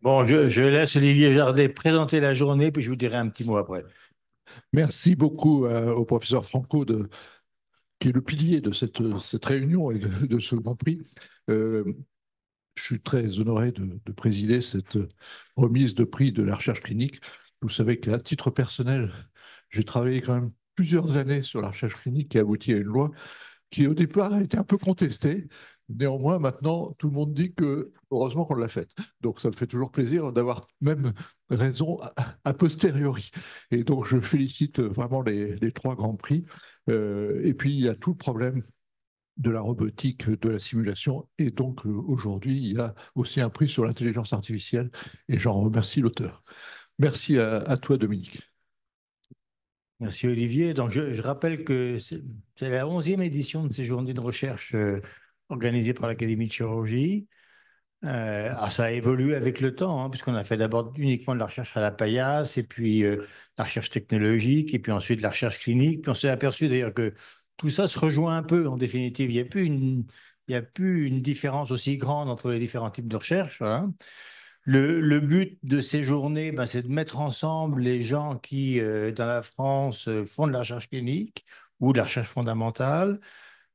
Bon, je laisse Olivier Jardet présenter la journée, puis je vous dirai un petit mot après. Merci beaucoup au professeur Franco, qui est le pilier de cette réunion et de ce Grand Prix. Euh, je suis très honoré de présider cette remise de prix de la recherche clinique. Vous savez qu'à titre personnel, j'ai travaillé quand même plusieurs années sur la recherche clinique qui a abouti à une loi qui au départ a été un peu contestée. Néanmoins, maintenant, tout le monde dit que heureusement qu'on l'a faite. Donc, ça me fait toujours plaisir d'avoir même raison a posteriori. Et donc, je félicite vraiment les trois grands prix. Et puis, il y a tout le problème de la robotique, de la simulation. Et donc, aujourd'hui, il y a aussi un prix sur l'intelligence artificielle. Et j'en remercie l'auteur. Merci à toi, Dominique. Merci Olivier. Donc, je rappelle que c'est la 11e édition de ces journées de recherche organisées par l'Académie de chirurgie. Ça a évolué avec le temps, hein, puisqu'on a fait d'abord uniquement de la recherche à la paillasse, et puis la recherche technologique, et puis ensuite la recherche clinique. Puis on s'est aperçu d'ailleurs que tout ça se rejoint un peu en définitive. Il y a plus une différence aussi grande entre les différents types de recherche. Voilà. Le but de ces journées, ben, c'est de mettre ensemble les gens qui, dans la France, font de la recherche clinique ou de la recherche fondamentale,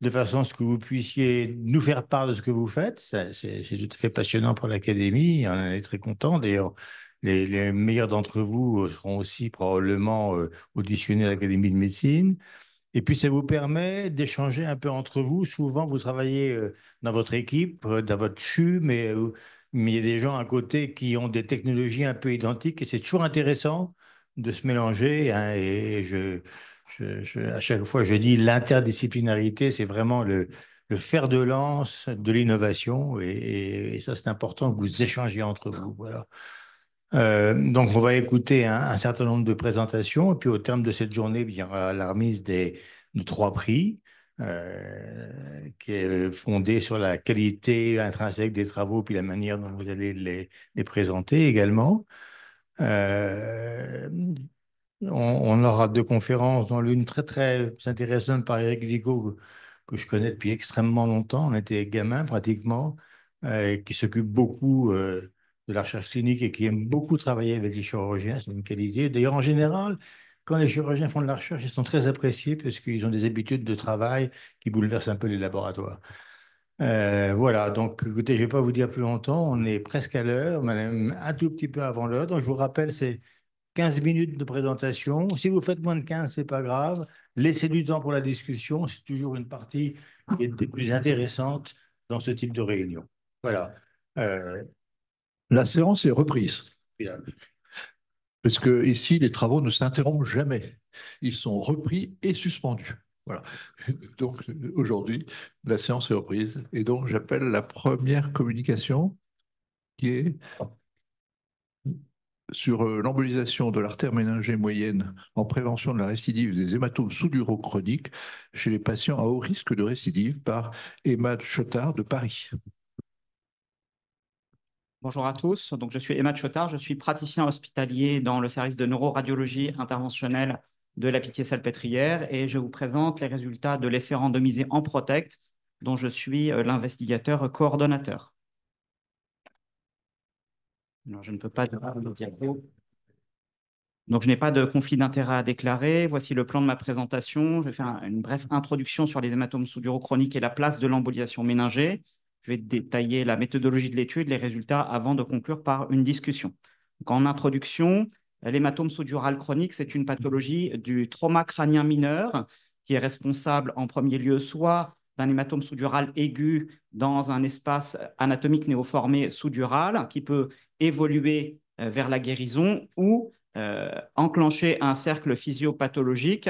de façon à ce que vous puissiez nous faire part de ce que vous faites. C'est tout à fait passionnant pour l'Académie, on est très content. D'ailleurs, les meilleurs d'entre vous seront aussi probablement auditionnés à l'Académie de médecine. Et puis, ça vous permet d'échanger un peu entre vous. Souvent, vous travaillez dans votre équipe, dans votre CHU, mais il y a des gens à côté qui ont des technologies un peu identiques et c'est toujours intéressant de se mélanger, hein. Et à chaque fois, je dis l'interdisciplinarité, c'est vraiment le fer de lance de l'innovation et ça, c'est important que vous échangez entre vous. Voilà. Donc, on va écouter un certain nombre de présentations, et puis au terme de cette journée, il y aura la remise de trois prix, qui est fondée sur la qualité intrinsèque des travaux, puis la manière dont vous allez les présenter également. Euh, on aura deux conférences, dont l'une très très intéressante par Eric Vigo, que je connais depuis extrêmement longtemps. On était gamin pratiquement, qui s'occupe beaucoup de la recherche clinique et qui aime beaucoup travailler avec les chirurgiens. C'est une qualité. D'ailleurs, en général, quand les chirurgiens font de la recherche, ils sont très appréciés parce qu'ils ont des habitudes de travail qui bouleversent un peu les laboratoires. Voilà, donc écoutez, je ne vais pas vous dire plus longtemps, on est presque à l'heure, même un tout petit peu avant l'heure. Donc je vous rappelle, c'est 15 minutes de présentation. Si vous faites moins de 15, c'est pas grave. Laissez du temps pour la discussion. C'est toujours une partie qui est des plus intéressantes dans ce type de réunion. Voilà. Euh, La séance est reprise. Bien. Parce que ici, les travaux ne s'interrompent jamais. Ils sont repris et suspendus. Voilà. Donc aujourd'hui, la séance est reprise. Et donc j'appelle la première communication qui est sur l'embolisation de l'artère méningée moyenne en prévention de la récidive des hématomes sous-duraux chroniques chez les patients à haut risque de récidive par Emma Chotard de Paris. Bonjour à tous, donc je suis Emma Chotard, je suis praticien hospitalier dans le service de neuroradiologie interventionnelle de la Pitié-Salpêtrière et je vous présente les résultats de l'essai randomisé en Protect dont je suis l'investigateur coordonnateur. Alors, je ne peux pas dire. Donc, je n'ai pas de conflit d'intérêt à déclarer. Voici le plan de ma présentation. Je vais faire une brève introduction sur les hématomes sous-duraux chroniques et la place de l'embolisation méningée. Je vais détailler la méthodologie de l'étude, les résultats, avant de conclure par une discussion. Donc, en introduction, l'hématome sous-dural chronique, c'est une pathologie du trauma crânien mineur qui est responsable en premier lieu soit d'un hématome sous-dural aigu dans un espace anatomique néoformé sous-dural qui peut évoluer vers la guérison ou enclencher un cercle physiopathologique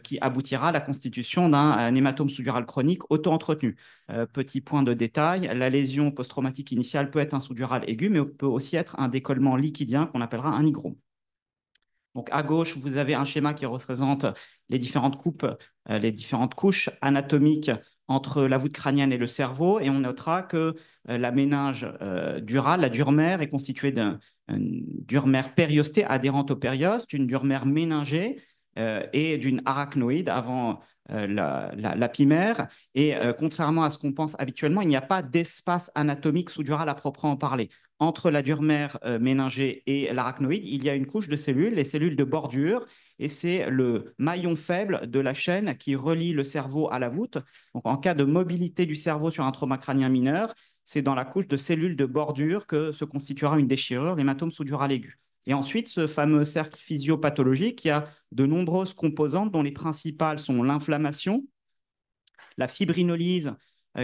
qui aboutira à la constitution d'un hématome sous-dural chronique auto-entretenu. Petit point de détail, la lésion post-traumatique initiale peut être un sous-dural aigu, mais peut aussi être un décollement liquidien qu'on appellera un hygrome. Donc à gauche, vous avez un schéma qui représente les différentes les différentes couches anatomiques entre la voûte crânienne et le cerveau, et on notera que la méninge durale, la dure-mère, est constituée d'une dure-mère périostée adhérente au périoste, une dure-mère méningée et d'une arachnoïde avant la pimère. Et contrairement à ce qu'on pense habituellement, il n'y a pas d'espace anatomique sous-dural à proprement parler. Entre la dure-mère méningée et l'arachnoïde, il y a une couche de cellules, les cellules de bordure, et c'est le maillon faible de la chaîne qui relie le cerveau à la voûte. Donc, en cas de mobilité du cerveau sur un trauma crânien mineur, c'est dans la couche de cellules de bordure que se constituera une déchirure, l'hématome sous-dural aigu. Et ensuite, ce fameux cercle physiopathologique, il y a de nombreuses composantes dont les principales sont l'inflammation, la fibrinolyse,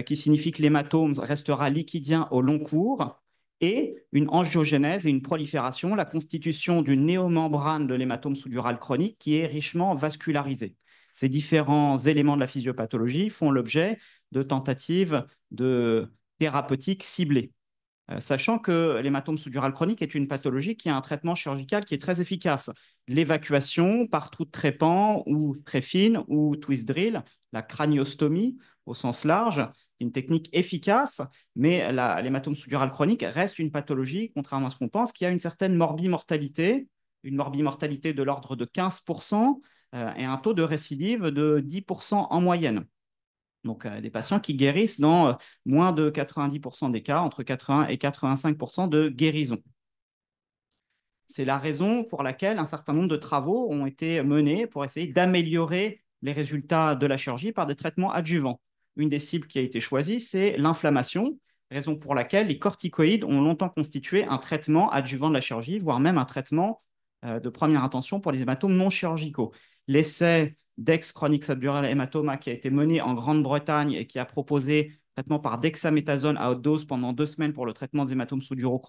qui signifie que l'hématome restera liquidien au long cours, et une angiogénèse et une prolifération, la constitution d'une néomembrane de l'hématome sous-dural chronique qui est richement vascularisée. Ces différents éléments de la physiopathologie font l'objet de tentatives de thérapeutiques ciblées. Sachant que l'hématome sous-dural chronique est une pathologie qui a un traitement chirurgical qui est très efficace. L'évacuation par trou de trépan ou très fine ou twist drill, la craniostomie au sens large, une technique efficace, mais l'hématome sous-dural chronique reste une pathologie, contrairement à ce qu'on pense, qui a une certaine morbimortalité, une morbimortalité de l'ordre de 15% et un taux de récidive de 10% en moyenne. Donc, des patients qui guérissent dans moins de 90% des cas, entre 80 et 85% de guérison. C'est la raison pour laquelle un certain nombre de travaux ont été menés pour essayer d'améliorer les résultats de la chirurgie par des traitements adjuvants. Une des cibles qui a été choisie, c'est l'inflammation, raison pour laquelle les corticoïdes ont longtemps constitué un traitement adjuvant de la chirurgie, voire même un traitement de première intention pour les hématomes non chirurgicaux. L'essai Dex Chronic Subdural Hematoma qui a été mené en Grande-Bretagne et qui a proposé traitement par dexaméthasone à haute dose pendant 2 semaines pour le traitement des hématomes sous-duraux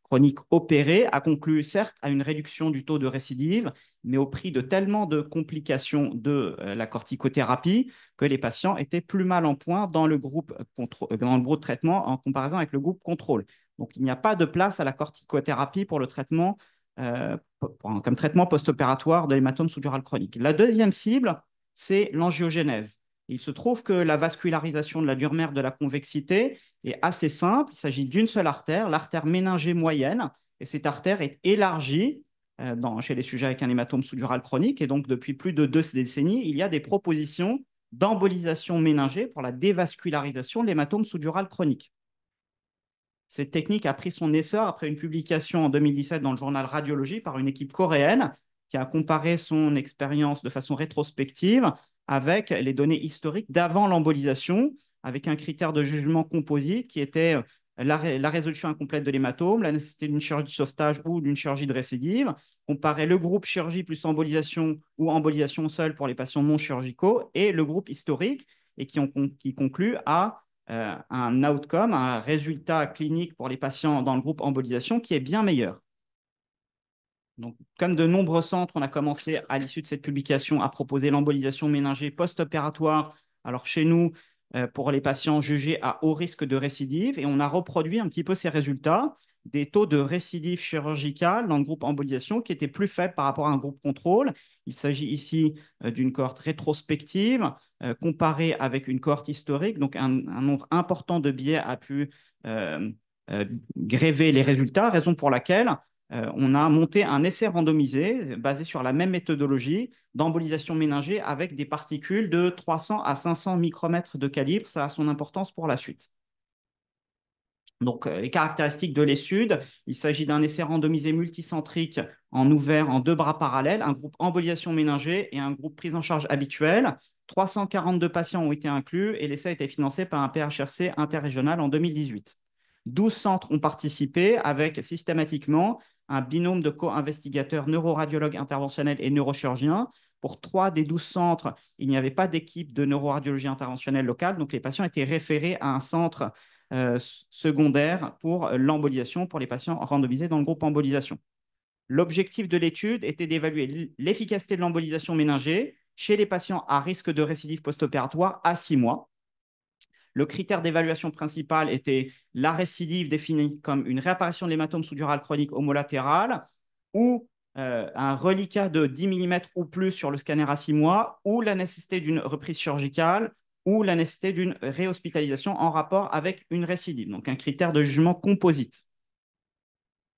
chroniques opérés a conclu certes à une réduction du taux de récidive, mais au prix de tellement de complications de la corticothérapie que les patients étaient plus mal en point dans le groupe de traitement en comparaison avec le groupe contrôle. Donc, il n'y a pas de place à la corticothérapie pour le traitement comme traitement post-opératoire de l'hématome sous-dural chronique. La deuxième cible, c'est l'angiogénèse. Il se trouve que la vascularisation de la dure-mère de la convexité est assez simple. Il s'agit d'une seule artère, l'artère méningée moyenne, et cette artère est élargie chez les sujets avec un hématome sous-dural chronique. Et donc, depuis plus de 2 décennies, il y a des propositions d'embolisation méningée pour la dévascularisation de l'hématome sous-dural chronique. Cette technique a pris son essor après une publication en 2017 dans le journal Radiologie par une équipe coréenne qui a comparé son expérience de façon rétrospective avec les données historiques d'avant l'embolisation, avec un critère de jugement composite qui était la résolution incomplète de l'hématome, la nécessité d'une chirurgie de sauvetage ou d'une chirurgie de récidive, comparer le groupe chirurgie plus embolisation ou embolisation seule pour les patients non chirurgicaux et le groupe historique et qui conclut à un outcome, un résultat clinique pour les patients dans le groupe embolisation qui est bien meilleur. Donc, comme de nombreux centres, on a commencé à l'issue de cette publication à proposer l'embolisation méningée post-opératoire. Alors chez nous, pour les patients jugés à haut risque de récidive, et on a reproduit un petit peu ces résultats, des taux de récidive chirurgicale dans le groupe embolisation qui étaient plus faibles par rapport à un groupe contrôle. Il s'agit ici d'une cohorte rétrospective comparée avec une cohorte historique. Donc, un nombre important de biais a pu gréver les résultats, raison pour laquelle on a monté un essai randomisé basé sur la même méthodologie d'embolisation méningée avec des particules de 300 à 500 micromètres de calibre. Ça a son importance pour la suite. Donc, les caractéristiques de l'étude, il s'agit d'un essai randomisé multicentrique en ouvert en 2 bras parallèles, un groupe embolisation méningée et un groupe prise en charge habituelle. 342 patients ont été inclus et l'essai a été financé par un PHRC interrégional en 2018. 12 centres ont participé avec systématiquement un binôme de co-investigateurs neuroradiologues interventionnels et neurochirurgiens. Pour 3 des 12 centres, il n'y avait pas d'équipe de neuroradiologie interventionnelle locale, donc les patients étaient référés à un centre secondaire pour l'embolisation pour les patients randomisés dans le groupe embolisation. L'objectif de l'étude était d'évaluer l'efficacité de l'embolisation méningée chez les patients à risque de récidive post-opératoire à 6 mois. Le critère d'évaluation principal était la récidive définie comme une réapparition de l'hématome sous-dural chronique homolatéral ou un reliquat de 10 mm ou plus sur le scanner à 6 mois ou la nécessité d'une reprise chirurgicale ou la nécessité d'une réhospitalisation en rapport avec une récidive, donc un critère de jugement composite.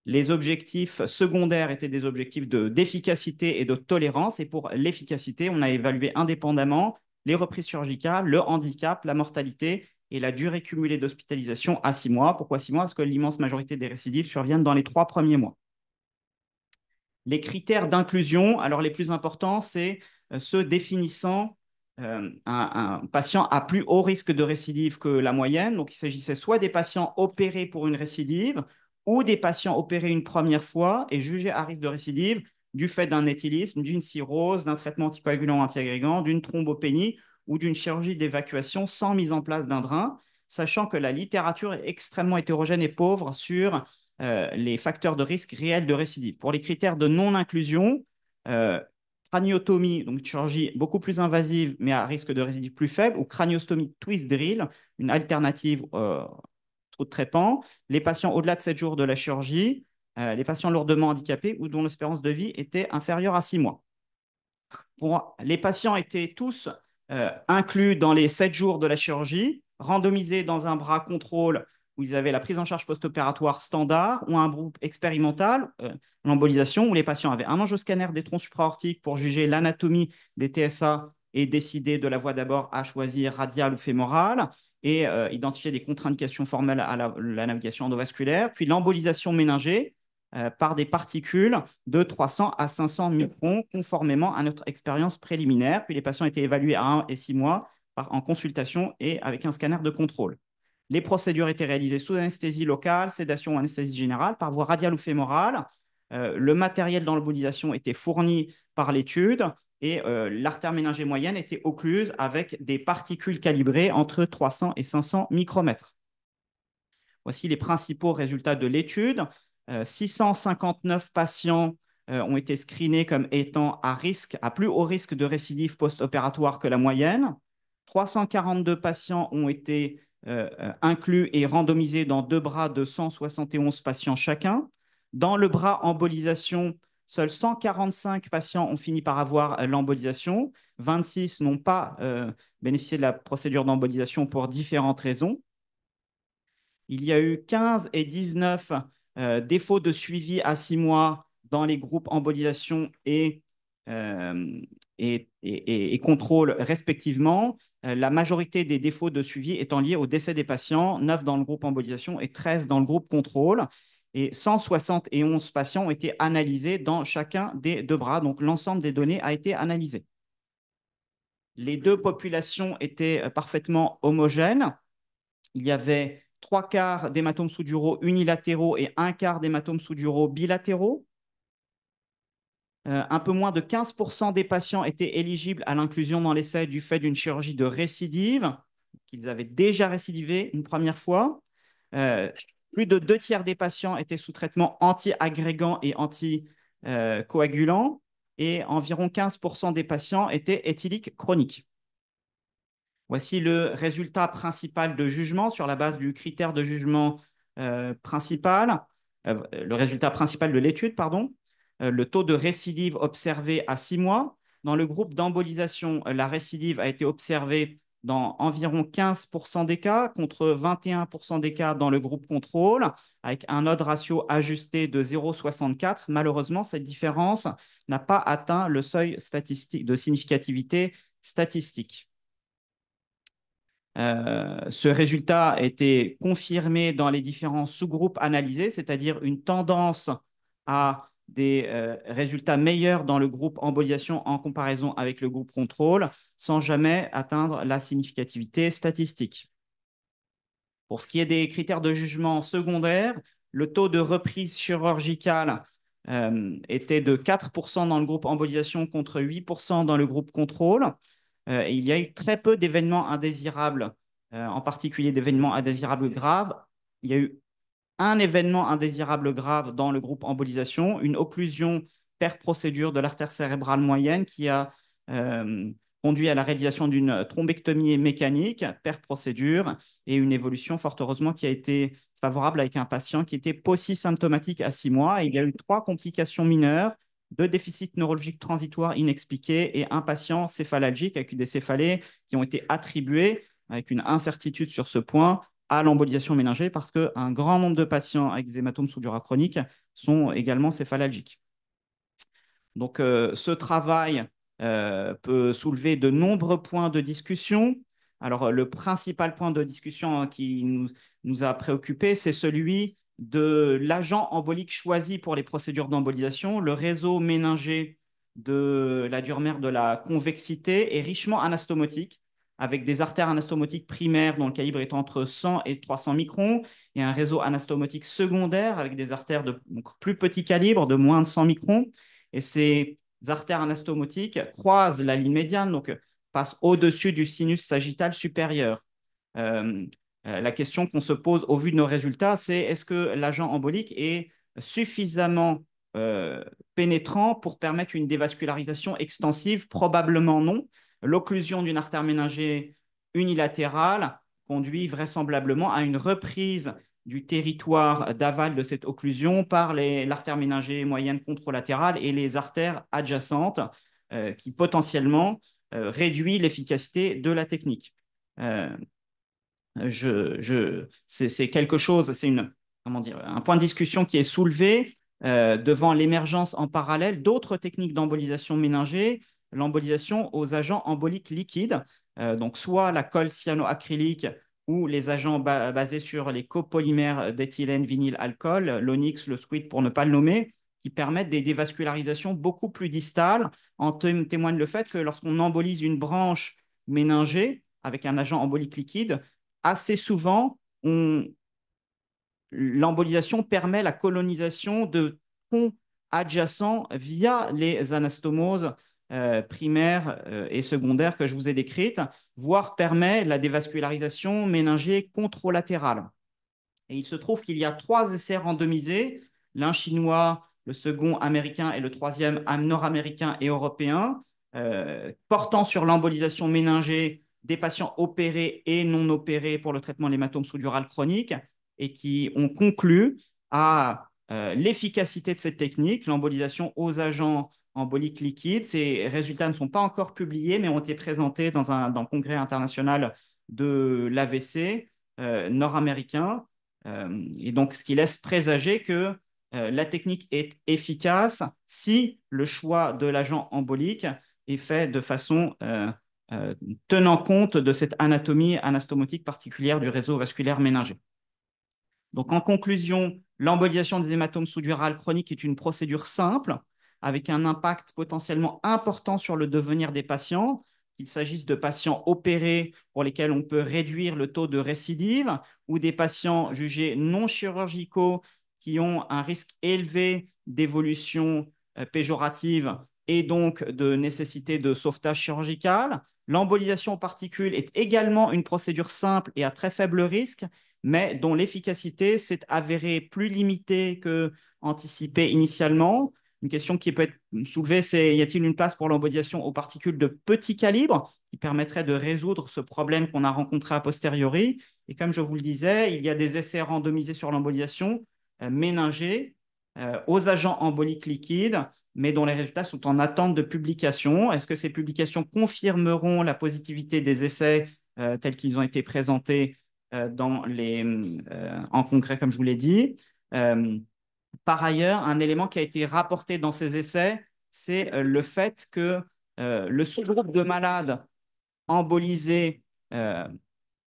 Les objectifs secondaires étaient des objectifs d'efficacité et de tolérance. Et pour l'efficacité, on a évalué indépendamment les reprises chirurgicales, le handicap, la mortalité et la durée cumulée d'hospitalisation à 6 mois. Pourquoi 6 mois? Parce que l'immense majorité des récidives surviennent dans les 3 premiers mois. Les critères d'inclusion, alors les plus importants, c'est ceux définissant un patient à plus haut risque de récidive que la moyenne. Donc, il s'agissait soit des patients opérés pour une récidive ou des patients opérés une première fois et jugés à risque de récidive du fait d'un éthylisme, d'une cirrhose, d'un traitement anticoagulant antiagrégant, d'une thrombopénie ou d'une chirurgie d'évacuation sans mise en place d'un drain, sachant que la littérature est extrêmement hétérogène et pauvre sur les facteurs de risque réels de récidive. Pour les critères de non-inclusion, craniotomie, donc une chirurgie beaucoup plus invasive mais à risque de récidive plus faible, ou craniostomie twist drill, une alternative trou de trépan, les patients au-delà de 7 jours de la chirurgie, les patients lourdement handicapés ou dont l'espérance de vie était inférieure à 6 mois. Les patients étaient tous inclus dans les 7 jours de la chirurgie, randomisés dans un bras contrôle où ils avaient la prise en charge post-opératoire standard ou un groupe expérimental, l'embolisation, où les patients avaient un angioscanner des troncs supraortiques pour juger l'anatomie des TSA et décider de la voie d'abord à choisir radiale ou fémorale et identifier des contre-indications formelles à la navigation endovasculaire, puis l'embolisation méningée par des particules de 300 à 500 microns, conformément à notre expérience préliminaire. Puis les patients étaient évalués à 1 et 6 mois en consultation et avec un scanner de contrôle. Les procédures étaient réalisées sous anesthésie locale, sédation ou anesthésie générale, par voie radiale ou fémorale. Le matériel dans l'embolisation était fourni par l'étude et l'artère méningée moyenne était occluse avec des particules calibrées entre 300 et 500 micromètres. Voici les principaux résultats de l'étude. 659 patients ont été screenés comme étant à plus haut risque de récidive post-opératoire que la moyenne. 342 patients ont été inclus et randomisés dans 2 bras de 171 patients chacun. Dans le bras embolisation, seuls 145 patients ont fini par avoir l'embolisation. 26 n'ont pas bénéficié de la procédure d'embolisation pour différentes raisons. Il y a eu 15 et 19 défauts de suivi à 6 mois dans les groupes embolisation et contrôle respectivement. La majorité des défauts de suivi étant liés au décès des patients, 9 dans le groupe embolisation et 13 dans le groupe contrôle. Et 171 patients ont été analysés dans chacun des 2 bras. Donc, l'ensemble des données a été analysé. Les 2 populations étaient parfaitement homogènes. Il y avait 3 quarts d'hématomes sous-duraux unilatéraux et 1 quart d'hématomes sous-duraux bilatéraux. Un peu moins de 15% des patients étaient éligibles à l'inclusion dans l'essai du fait d'une chirurgie de récidive, qu'ils avaient déjà récidivé une première fois. Plus de 2 tiers des patients étaient sous traitement anti-agrégant et anti-coagulant, et environ 15% des patients étaient éthyliques chroniques. Voici le résultat principal de jugement sur la base du critère de jugement principal, le résultat principal de l'étude, pardon. Le taux de récidive observé à 6 mois. Dans le groupe d'embolisation, la récidive a été observée dans environ 15% des cas, contre 21% des cas dans le groupe contrôle, avec un odds ratio ajusté de 0,64. Malheureusement, cette différence n'a pas atteint le seuil statistique de significativité statistique. Ce résultat a été confirmé dans les différents sous-groupes analysés, c'est-à-dire une tendance à des résultats meilleurs dans le groupe embolisation en comparaison avec le groupe contrôle, sans jamais atteindre la significativité statistique. Pour ce qui est des critères de jugement secondaires, le taux de reprise chirurgicale était de 4% dans le groupe embolisation contre 8% dans le groupe contrôle. Et il y a eu très peu d'événements indésirables, en particulier d'événements indésirables graves. Il y a eu un événement indésirable grave dans le groupe embolisation, une occlusion per procédure de l'artère cérébrale moyenne qui a conduit à la réalisation d'une thrombectomie mécanique per procédure et une évolution, fort heureusement, qui a été favorable avec un patient qui était paucisymptomatique à 6 mois. Et il y a eu 3 complications mineures, 2 déficits neurologiques transitoires inexpliqués et un patient céphalalgique avec des céphalées qui ont été attribués, avec une incertitude sur ce point, à l'embolisation méningée parce qu'un grand nombre de patients avec des hématomes sous-dura chroniques sont également céphalalgiques. Donc, ce travail peut soulever de nombreux points de discussion. Alors, le principal point de discussion qui nous a préoccupés, c'est celui de l'agent embolique choisi pour les procédures d'embolisation. Le réseau méningé de la dure mère de la convexité est richement anastomotique, avec des artères anastomotiques primaires dont le calibre est entre 100 et 300 microns, et un réseau anastomotique secondaire avec des artères de plus petit calibre, de moins de 100 microns. Et ces artères anastomotiques croisent la ligne médiane, donc passent au-dessus du sinus sagittal supérieur. La question qu'on se pose au vu de nos résultats, c'est est-ce que l'agent embolique est suffisamment pénétrant pour permettre une dévascularisation extensive? Probablement non. L'occlusion d'une artère méningée unilatérale conduit vraisemblablement à une reprise du territoire d'aval de cette occlusion par l'artère méningée moyenne contralatérale et les artères adjacentes qui potentiellement réduit l'efficacité de la technique. C'est quelque chose, c'est un point de discussion qui est soulevé devant l'émergence en parallèle d'autres techniques d'embolisation méningée, l'embolisation aux agents emboliques liquides, donc soit la colle cyanoacrylique ou les agents basés sur les copolymères d'éthylène, vinyle, alcool, l'onyx, le squid pour ne pas le nommer, qui permettent des dévascularisations beaucoup plus distales. En témoigne le fait que lorsqu'on embolise une branche méningée avec un agent embolique liquide, assez souvent, l'embolisation permet la colonisation de ponts adjacents via les anastomoses primaires et secondaires que je vous ai décrites, voire permet la dévascularisation méningée contralatérale. Et il se trouve qu'il y a 3 essais randomisés, l'un chinois, le second américain et le troisième nord-américain et européen, portant sur l'embolisation méningée des patients opérés et non opérés pour le traitement de l'hématome sous-dural chronique et qui ont conclu à l'efficacité de cette technique, l'embolisation aux agents emboliques liquides. Ces résultats ne sont pas encore publiés, mais ont été présentés dans le congrès international de l'AVC nord-américain. Et donc, ce qui laisse présager que la technique est efficace si le choix de l'agent embolique est fait de façon tenant compte de cette anatomie anastomotique particulière du réseau vasculaire méningé. Donc, en conclusion, l'embolisation des hématomes sous-durales chroniques est une procédure simple avec un impact potentiellement important sur le devenir des patients, qu'il s'agisse de patients opérés pour lesquels on peut réduire le taux de récidive ou des patients jugés non chirurgicaux qui ont un risque élevé d'évolution péjorative et donc de nécessité de sauvetage chirurgical. L'embolisation aux particules est également une procédure simple et à très faible risque, mais dont l'efficacité s'est avérée plus limitée que anticipée initialement. Une question qui peut être soulevée, c'est y a-t-il une place pour l'embolisation aux particules de petit calibre qui permettrait de résoudre ce problème qu'on a rencontré a posteriori? Et comme je vous le disais, il y a des essais randomisés sur l'embolisation méningée aux agents emboliques liquides, mais dont les résultats sont en attente de publication. Est-ce que ces publications confirmeront la positivité des essais tels qu'ils ont été présentés en congrès, comme je vous l'ai dit? Par ailleurs, un élément qui a été rapporté dans ces essais, c'est le fait que le sous-groupe de malades embolisés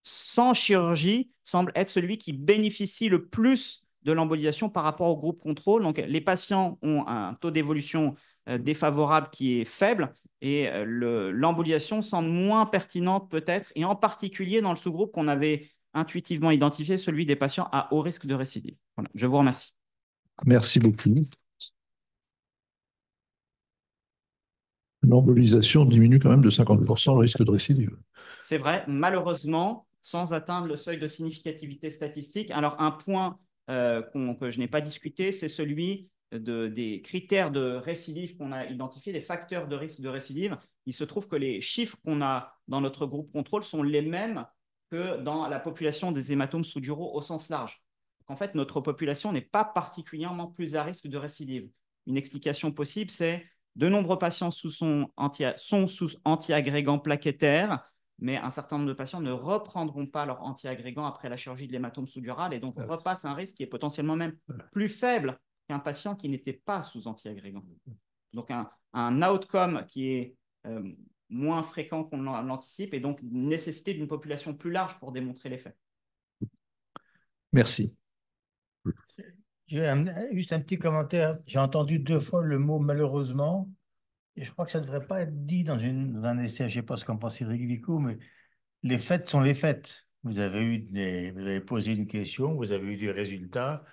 sans chirurgie semble être celui qui bénéficie le plus de l'embolisation par rapport au groupe contrôle. Donc, les patients ont un taux d'évolution défavorable qui est faible et l'embolisation semble moins pertinente peut-être, et en particulier dans le sous-groupe qu'on avait intuitivement identifié, celui des patients à haut risque de récidive. Voilà, je vous remercie. Merci beaucoup. L'embolisation diminue quand même de 50% le risque de récidive. C'est vrai, malheureusement, sans atteindre le seuil de significativité statistique. Alors, un point que je n'ai pas discuté, c'est celui des critères de récidive qu'on a identifiés, des facteurs de risque de récidive. Il se trouve que les chiffres qu'on a dans notre groupe contrôle sont les mêmes que dans la population des hématomes sous-duraux au sens large. En fait, notre population n'est pas particulièrement plus à risque de récidive. Une explication possible, c'est de nombreux patients sont sous antiagrégants plaquettaires, mais un certain nombre de patients ne reprendront pas leur antiagrégant après la chirurgie de l'hématome sous-dural et donc repassent un risque qui est potentiellement même plus faible qu'un patient qui n'était pas sous antiagrégant. Donc, un outcome qui est moins fréquent qu'on l'anticipe et donc nécessité d'une population plus large pour démontrer l'effet. Merci. Juste un petit commentaire. J'ai entendu 2 fois le mot malheureusement, et je crois que ça ne devrait pas être dit dans un essai. Je ne sais pas ce qu'en pense Eric Vico, mais les faits sont les faits. Vous avez posé une question, vous avez eu des résultats.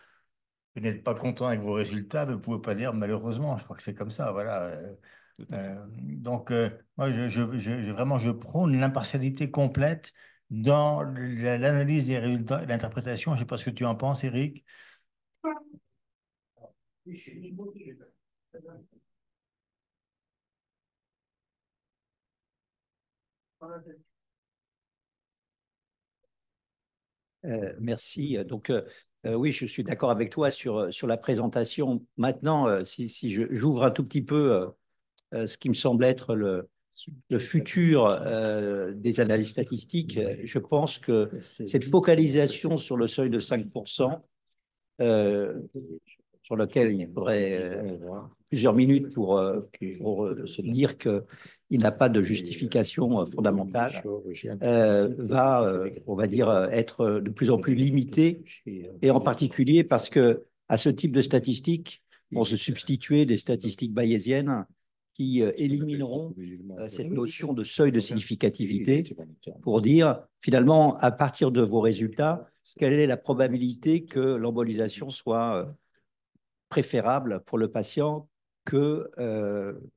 Vous n'êtes pas content avec vos résultats, mais vous ne pouvez pas dire malheureusement. Je crois que c'est comme ça. Voilà. Moi, vraiment, je prône l'impartialité complète dans l'analyse des résultats et l'interprétation. Je ne sais pas ce que tu en penses, Eric. Merci. Donc, oui, je suis d'accord avec toi sur la présentation. Maintenant, si j'ouvre un tout petit peu ce qui me semble être le futur des analyses statistiques, je pense que cette focalisation sur le seuil de 5%, sur lequel il faudrait plusieurs minutes pour se dire qu'il n'a pas de justification fondamentale, va, on va dire, être de plus en plus limité, et en particulier parce que à ce type de statistiques vont se substituer des statistiques bayésiennes qui élimineront cette notion de seuil de significativité pour dire, finalement, à partir de vos résultats, quelle est la probabilité que l'embolisation soit préférable pour le patient que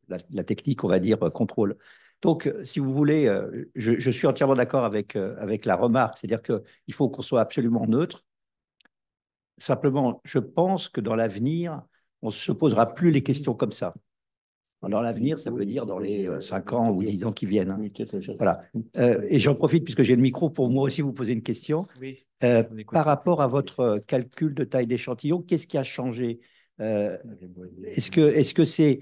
la technique, on va dire, contrôle. Donc, si vous voulez, je suis entièrement d'accord avec la remarque, c'est-à-dire qu'il faut qu'on soit absolument neutre. Simplement, je pense que dans l'avenir, on ne se posera plus les questions comme ça. Dans l'avenir, ça veut dire dans les 5 ans ou 10 ans qui viennent. Voilà. Et j'en profite, puisque j'ai le micro, pour moi aussi vous poser une question. Oui. Par rapport à votre calcul de taille d'échantillon, qu'est-ce qui a changé? Est-ce que c'est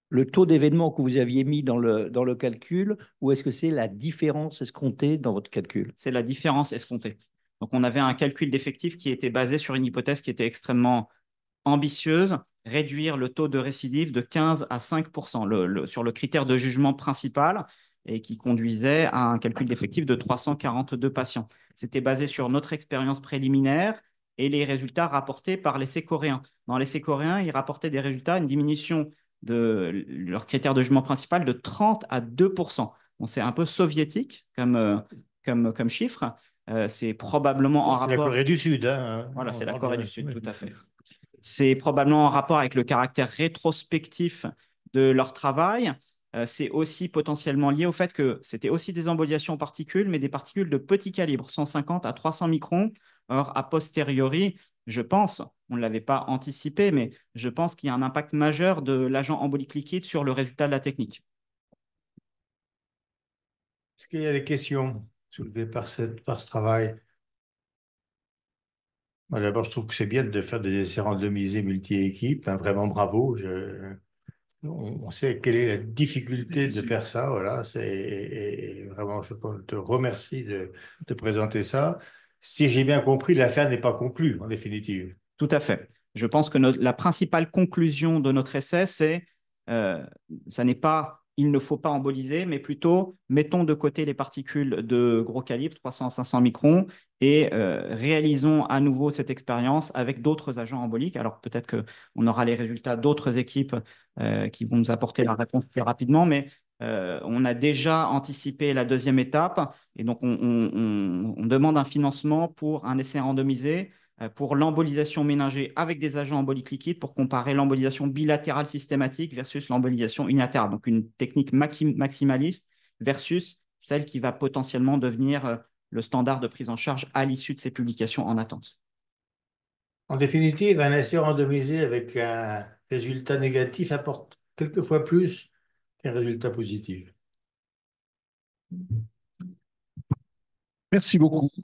le taux d'événement que vous aviez mis dans le calcul, ou est-ce que c'est la différence escomptée dans votre calcul? C'est la différence escomptée. Donc, on avait un calcul d'effectif qui était basé sur une hypothèse qui était extrêmement ambitieuse, réduire le taux de récidive de 15 à 5% sur le critère de jugement principal, et qui conduisait à un calcul d'effectif de 342 patients. C'était basé sur notre expérience préliminaire et les résultats rapportés par l'essai coréen. Dans l'essai coréen, ils rapportaient des résultats, une diminution de leur critère de jugement principal de 30 à 2%. Bon, c'est un peu soviétique comme chiffre. C'est probablement en rapport… C'est la Corée du Sud. Hein. Voilà, c'est la Corée du Sud, tout à fait. C'est probablement en rapport avec le caractère rétrospectif de leur travail. C'est aussi potentiellement lié au fait que c'était aussi des emboliations en particules, mais des particules de petit calibre, 150 à 300 microns. Or, a posteriori, je pense, on ne l'avait pas anticipé, mais je pense qu'il y a un impact majeur de l'agent embolique liquide sur le résultat de la technique. Est-ce qu'il y a des questions soulevées par ce travail? D'abord, je trouve que c'est bien de faire des essais randomisés multi-équipes. Hein, vraiment bravo. On sait quelle est la difficulté de faire ça. Voilà, et vraiment, je te remercie de présenter ça. Si j'ai bien compris, l'affaire n'est pas conclue, en définitive. Tout à fait. Je pense que la principale conclusion de notre essai, c'est ça n'est pas il ne faut pas emboliser, mais plutôt mettons de côté les particules de gros calibre, 300 à 500 microns, et réalisons à nouveau cette expérience avec d'autres agents emboliques. Alors peut-être qu'on aura les résultats d'autres équipes qui vont nous apporter la réponse plus rapidement, mais on a déjà anticipé la deuxième étape, et donc on demande un financement pour un essai randomisé pour l'embolisation méningée avec des agents emboliques liquides pour comparer l'embolisation bilatérale systématique versus l'embolisation unilatérale. Donc, une technique maximaliste versus celle qui va potentiellement devenir le standard de prise en charge à l'issue de ces publications en attente. En définitive, un essai randomisé avec un résultat négatif apporte quelquefois plus qu'un résultat positif. Merci beaucoup.